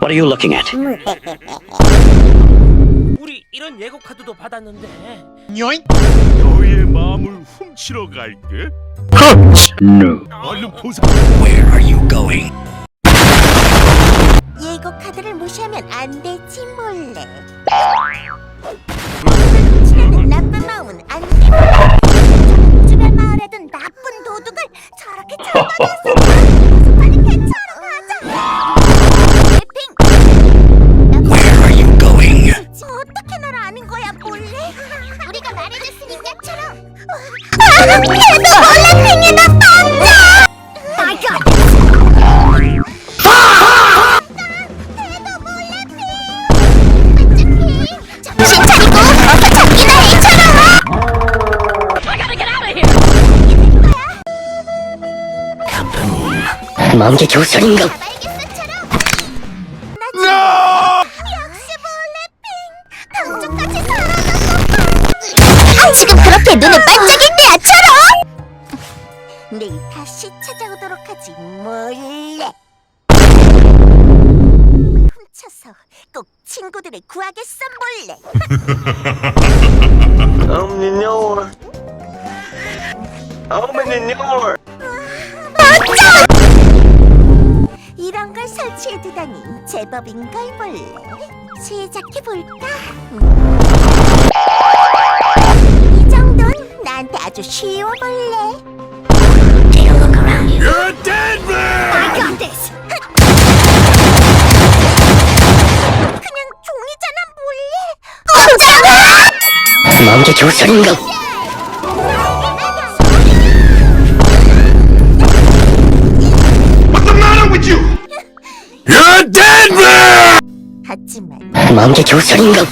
What are you looking at? 우리 이런 예고 카드도 받았는데. 너의 마음을 훔치러 갈게. No. 얼른 보상. Where are you going? 예고 카드를 무시하면 안 되지 몰래. 훔치려는 나쁜 마음은 안 돼. 주변 마을에 둔 나쁜 도둑을 저렇게 잡아놨어. 빨리 대처하러 가자. 핑. Where are you going? 어떻게 날 아는 거야 몰래? 우리가 말해줬으니까처럼. 걔도 몰래 핑이나 던져. My God. 정신 차리고 어서 잡기나 해처럼. 마음의 조선인가? 잡아야겠어처럼. No! 역시 몰래핑. 당초까지 살아남았어. 지금 그렇게 눈을 반짝일 때야처럼. 내일 다시 찾아오도록 하지 몰래. 훔쳐서 꼭 친구들을 구하겠어 몰래. 이런 걸 설치해두다니 제법인걸 볼래. 시작해볼까? 이 정도는 나한테 아주 쉬워 볼래. You're dead man! I got this. 그냥 종이잖아 몰래. 어쩌나? 마음의 조선인가? What's the matter with you? You're dead man! 하지만 마음의 조선인가?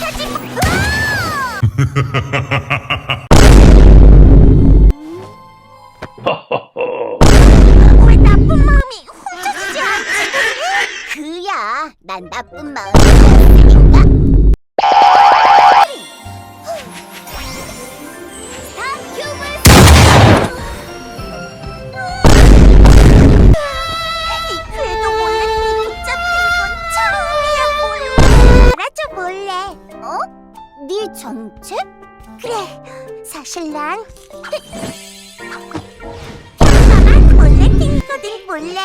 왜 나쁜 마음이 훔쳐지지 않지? 그야 난 나쁜 마음이 없으니까. 이 궤도 몰래 붙잡힌 건 처음이야 몰래. 알아줘 몰래. 어? 네 정체? 그래 사실 난 평범한 몰래팅이거든 몰래.